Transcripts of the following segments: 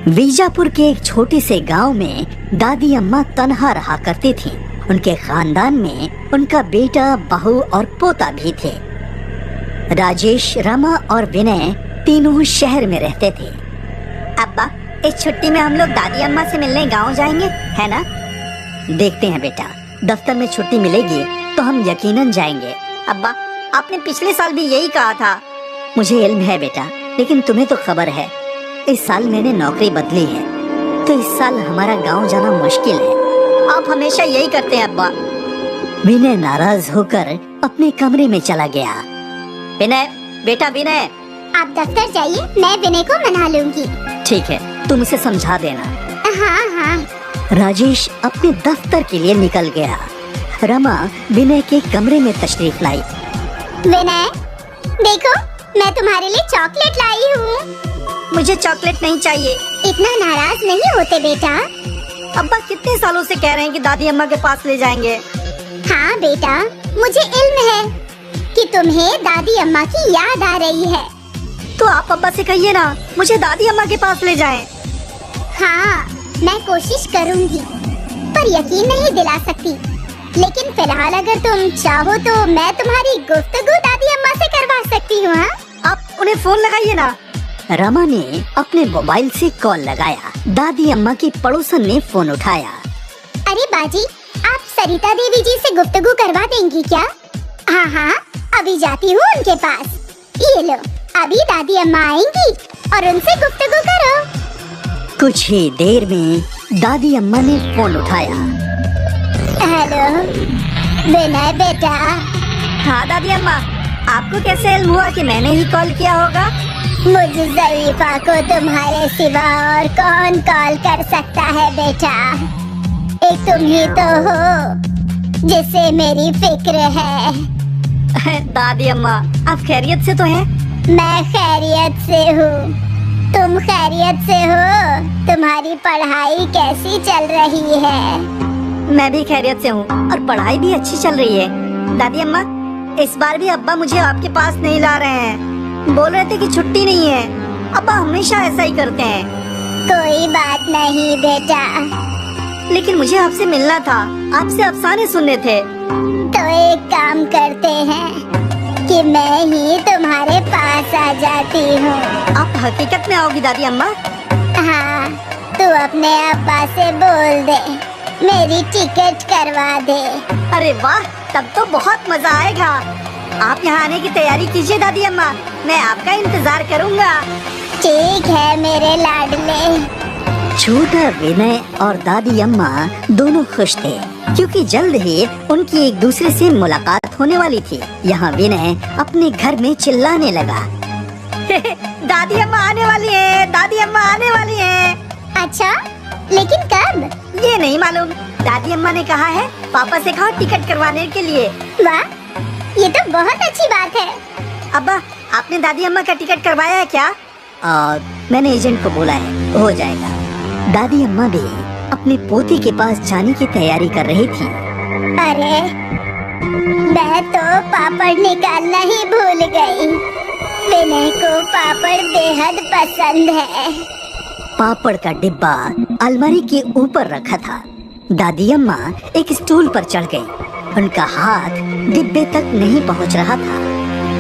बीजापुर के एक छोटे से गांव में दादी अम्मा तन्हा रहा करती थीं। उनके खानदान में उनका बेटा, बहू और पोता भी थे। राजेश, रमा और विनय तीनों शहर में रहते थे। अब्बा, इस छुट्टी में हम लोग दादी अम्मा से मिलने गांव जाएंगे, है ना? देखते हैं बेटा, दफ्तर में छुट्टी मिलेगी तो हम यकीनन जाएंगे। अब्बा, आपने पिछले साल भी यही कहा था। मुझे इल्म है बेटा, लेकिन तुम्हें तो खबर है इस साल मैंने नौकरी बदली है, तो इस साल हमारा गांव जाना मुश्किल है। आप हमेशा यही करते हैं अब्बा। विनय नाराज होकर अपने कमरे में चला गया। विनय, बेटा विनय, आप दफ्तर जाइए, मैं विनय को मना लूंगी। ठीक है, तुम उसे समझा देना। हाँ हाँ। राजेश अपने दफ्तर के लिए निकल गया। रमा विनय के कमरे में तशरीफ लाई। विनय, देखो मैं तुम्हारे लिए चॉकलेट लाई हूँ। मुझे चॉकलेट नहीं चाहिए। इतना नाराज नहीं होते बेटा। अब्बा कितने सालों से कह रहे हैं कि दादी अम्मा के पास ले जाएंगे। हाँ बेटा, मुझे इल्म है कि तुम्हें दादी अम्मा की याद आ रही है। तो आप अब्बा से कहिए ना, मुझे दादी अम्मा के पास ले जाएं। हाँ, मैं कोशिश करूँगी, पर यकीन नहीं दिला सकती। लेकिन फिलहाल अगर तुम चाहो तो मैं तुम्हारी गुफ्तगू दादी अम्मा से करवा सकती हूँ। आप उन्हें फोन लगाइए ना। रमा ने अपने मोबाइल से कॉल लगाया। दादी अम्मा की पड़ोसन ने फोन उठाया। अरे बाजी, आप सरिता देवी जी से गुफ्तगू करवा देंगी क्या? हाँ हाँ, अभी जाती हूँ उनके पास। ये लो, अभी दादी अम्मा आएंगी और उनसे गुफ्तगू करो। कुछ ही देर में दादी अम्मा ने फोन उठाया। हेलो विनय बेटा। हाँ दादी अम्मा, आपको कैसे इल्म हुआ कि मैंने ही कॉल किया होगा? मुझे जरीफा को तुम्हारे सिवा और कौन कॉल कर सकता है बेटा? एक तुम ही तो हो जिससे मेरी फिक्र है। दादी अम्मा, आप खैरियत से तो हैं? मैं खैरियत से हूँ। तुम खैरियत से हो? तुम्हारी पढ़ाई कैसी चल रही है? मैं भी खैरियत से हूँ और पढ़ाई भी अच्छी चल रही है। दादी अम्मा, इस बार भी अब्बा मुझे आपके पास नहीं ला रहे हैं। बोल रहे थे कि छुट्टी नहीं है। अब्बा हमेशा ऐसा ही करते हैं। कोई बात नहीं बेटा। लेकिन मुझे आपसे मिलना था, आपसे अफसाने सुनने थे। तो एक काम करते हैं कि मैं ही तुम्हारे पास आ जाती हूँ। आप हकीकत में आओगी दादी अम्मा? हाँ, तू अपने अब्बा से बोल दे, मेरी टिकट करवा दे। अरे वाह, तब तो बहुत मजा आएगा। आप यहाँ आने की तैयारी कीजिए दादी अम्मा, मैं आपका इंतजार करूँगा। ठीक है मेरे लाडले। छोटा विनय और दादी अम्मा दोनों खुश थे, क्योंकि जल्द ही उनकी एक दूसरे से मुलाकात होने वाली थी। यहाँ विनय अपने घर में चिल्लाने लगा। दादी अम्मा आने वाली है, दादी अम्मा आने वाली है। अच्छा, लेकिन कब? ये नहीं मालूम। दादी अम्मा ने कहा है पापा से कहो टिकट करवाने के लिए। वाह, ये तो बहुत अच्छी बात है। अब्बा, आपने दादी अम्मा का टिकट करवाया है क्या? मैंने एजेंट को बोला है, हो जाएगा। दादी अम्मा भी अपने पोती के पास जाने की तैयारी कर रही थी। अरे, मैं तो पापड़ निकालना ही भूल गई। विनय को पापड़ बेहद पसंद है। पापड़ का डिब्बा अलमारी के ऊपर रखा था। दादी अम्मा एक स्टूल पर चढ़ गई। उनका हाथ डिब्बे तक नहीं पहुंच रहा था।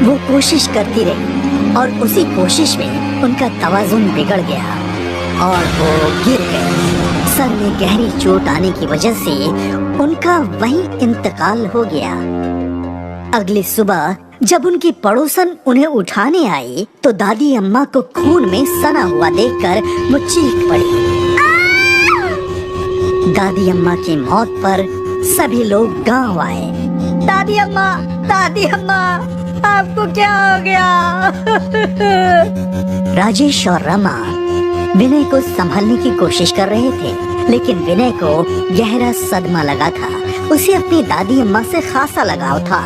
वो कोशिश करती रही और उसी कोशिश में उनका तवाज़ुन बिगड़ गया और वो गिर गए। सर में गहरी चोट आने की वजह से उनका वहीं इंतकाल हो गया। अगली सुबह जब उनकी पड़ोसन उन्हें उठाने आई तो दादी अम्मा को खून में सना हुआ देखकर वो चीख पड़ी। दादी अम्मा की मौत पर सभी लोग गांव आए। दादी अम्मा, दादी अम्मा, आपको क्या हो गया? राजेश और रमा विनय को संभालने की कोशिश कर रहे थे, लेकिन विनय को गहरा सदमा लगा था। उसे अपनी दादी अम्मा से खासा लगाव था।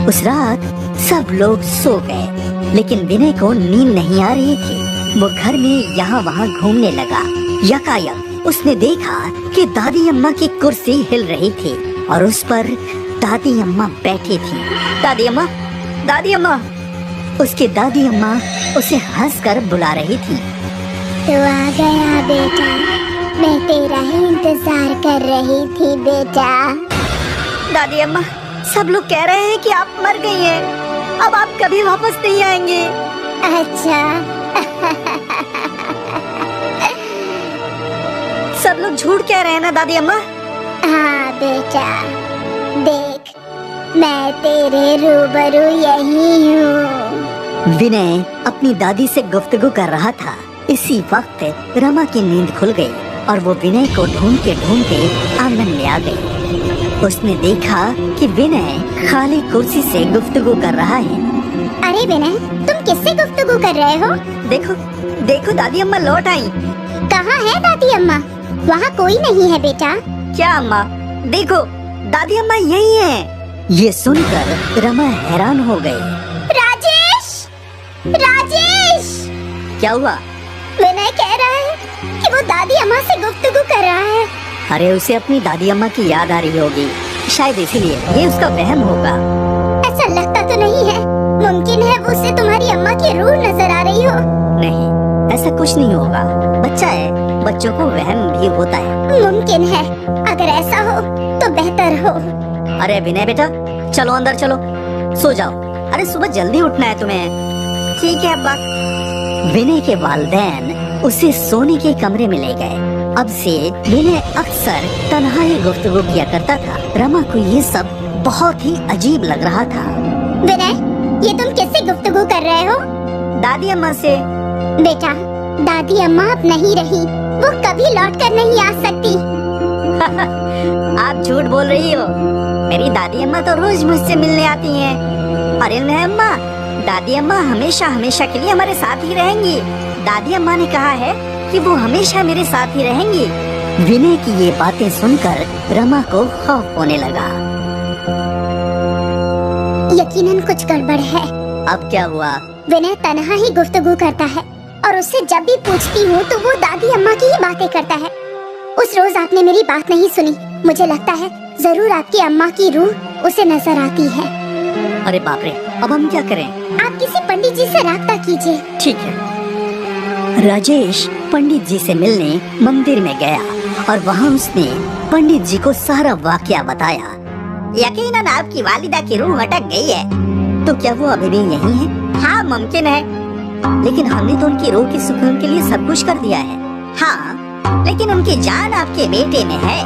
उस रात सब लोग सो गए, लेकिन विनय को नींद नहीं आ रही थी। वो घर में यहाँ वहाँ घूमने लगा। यकायक उसने देखा कि दादी अम्मा की कुर्सी हिल रही थी और उस पर दादी अम्मा बैठी थी। दादी अम्मा, दादी अम्मा। उसकी दादी अम्मा उसे हंसकर बुला रही थी। तो आ गया बेटा, मैं तेरा ही इंतजार कर रही थी बेटा। दादी अम्मा, सब लोग कह रहे हैं कि आप मर गई हैं। अब आप कभी वापस नहीं आएंगे। अच्छा सब लोग झूठ कह रहे हैं ना दादी अम्मा? हाँ बेटा, देख मैं तेरे रूबरू यही हूँ। विनय अपनी दादी से गुफ्तगू कर रहा था। इसी वक्त रमा की नींद खुल गई और वो विनय को ढूंढते आंगन में आ गई। उसने देखा कि विनय खाली कुर्सी से गुफ्तगू कर रहा है। अरे विनय, तुम किससे गुफ्तगू कर रहे हो? देखो देखो दादी अम्मा लौट आई। कहाँ है दादी अम्मा? वहाँ कोई नहीं है बेटा। क्या अम्मा? देखो दादी अम्मा यही है। ये सुनकर रमा हैरान हो गई। राजेश, राजेश! क्या हुआ? विनय कह रहा है कि वो दादी अम्मा से गुफ्तगू कर रहा है। अरे उसे अपनी दादी अम्मा की याद आ रही होगी, शायद इसीलिए। ये उसका वहम होगा। ऐसा लगता तो नहीं है। मुमकिन है वो उसे तुम्हारी अम्मा की रूह नजर आ रही हो। नहीं, ऐसा कुछ नहीं होगा। बच्चा है, बच्चों को वहम भी होता है। मुमकिन है। अगर ऐसा हो तो बेहतर हो। अरे विनय बेटा, चलो अंदर चलो, सो जाओ। अरे सुबह जल्दी उठना है तुम्हें। ठीक है अब्बा। विनय के वालिदैन उसे सोने के कमरे में ले गए। अब से विनय अक्सर तन्हा ही गुफ्तगू किया करता था। रमा को ये सब बहुत ही अजीब लग रहा था। विनय, ये तुम किससे गुफ्तगू कर रहे हो? दादी अम्मा से। बेटा, दादी अम्मा अब नहीं रही, वो कभी लौट कर नहीं आ सकती। आप झूठ बोल रही हो। मेरी दादी अम्मा तो रोज मुझसे मिलने आती हैं। अरे नहीं अम्मा, दादी अम्मा हमेशा हमेशा के लिए हमारे साथ ही रहेंगी। दादी अम्मा ने कहा है कि वो हमेशा मेरे साथ ही रहेंगी। विनय की ये बातें सुनकर रमा को खौफ होने लगा। यकीनन कुछ गड़बड़ है। अब क्या हुआ? विनय तन्हा ही गुफ्तगू करता है और उससे जब भी पूछती हूँ तो वो दादी अम्मा की ही बातें करता है। उस रोज आपने मेरी बात नहीं सुनी। मुझे लगता है जरूर आपकी अम्मा की रूह उसे नजर आती है। अरे बाप रे, अब हम क्या करें? आप किसी पंडित जी से राब्ता कीजिए। ठीक है। राजेश पंडित जी से मिलने मंदिर में गया और वहाँ उसने पंडित जी को सारा वाकया बताया। यकीनन आपकी वालिदा की रूह अटक गई है। तो क्या वो अभी भी यहीं है? हाँ मुमकिन है, लेकिन हमने तो उनकी रूह के सुकून के लिए सब कुछ कर दिया है। हाँ, लेकिन उनकी जान आपके बेटे में है।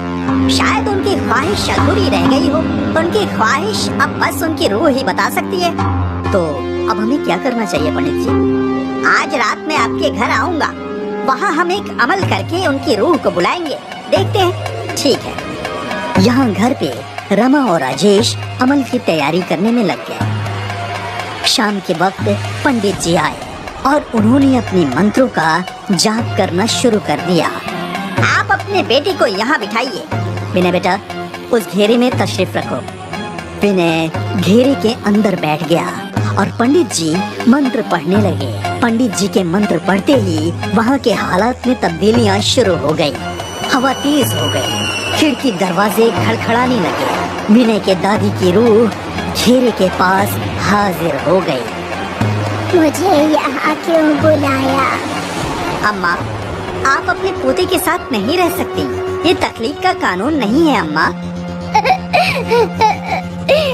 शायद उनकी ख्वाहिश अधूरी रह गई हो। उनकी ख्वाहिश अब बस उनकी रूह ही बता सकती है। तो अब हमें क्या करना चाहिए पंडित जी? आज रात में आपके घर आऊंगा। वहाँ हम एक अमल करके उनकी रूह को बुलाएंगे। देखते हैं। ठीक है। यहाँ घर पे रमा और राजेश अमल की तैयारी करने में लग गए। शाम के वक्त पंडित जी आए और उन्होंने अपने मंत्रों का जाप करना शुरू कर दिया। आप अपने बेटे को यहाँ बिठाइए। विनय बेटा, उस घेरे में तशरीफ रखो। विनय घेरे के अंदर बैठ गया और पंडित जी मंत्र पढ़ने लगे। पंडित जी के मंत्र पढ़ते ही वहाँ के हालात में तब्दीलियाँ शुरू हो गई। हवा तेज हो गई, खिड़की दरवाजे खड़खड़ाने लगे। विनय के दादी की रूह घेरे के पास हाजिर हो गई। मुझे यहाँ क्यों बुलाया? अम्मा, आप अपने पोते के साथ नहीं रह सकती। ये तकलीफ का कानून नहीं है अम्मा।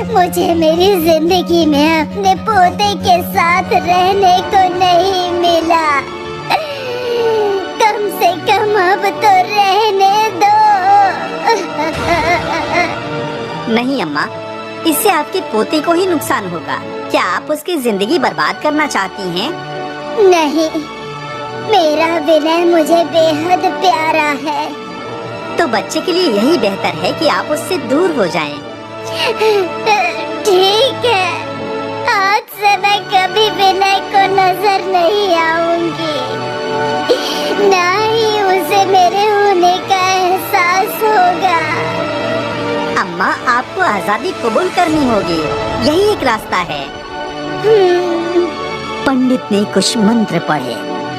मुझे मेरी जिंदगी में अपने पोते के साथ रहने को नहीं मिला। कम से कम अब तो रहने दो। नहीं अम्मा, इससे आपके पोते को ही नुकसान होगा। क्या आप उसकी जिंदगी बर्बाद करना चाहती हैं? नहीं, मेरा विनय मुझे बेहद प्यारा है। तो बच्चे के लिए यही बेहतर है कि आप उससे दूर हो जाएं। ठीक है, आज से मैं कभी विनय को नजर नहीं आऊंगी, ना ही उसे मेरे होने का एहसास होगा। अम्मा, आपको आजादी कबूल करनी होगी, यही एक रास्ता है। पंडित ने कुछ मंत्र पढ़े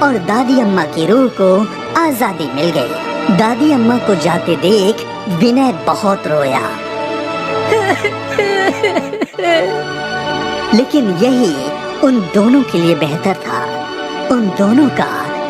और दादी अम्मा की रूह को आजादी मिल गई। दादी अम्मा को जाते देख विनय बहुत रोया। लेकिन यही उन दोनों के लिए बेहतर था। उन दोनों का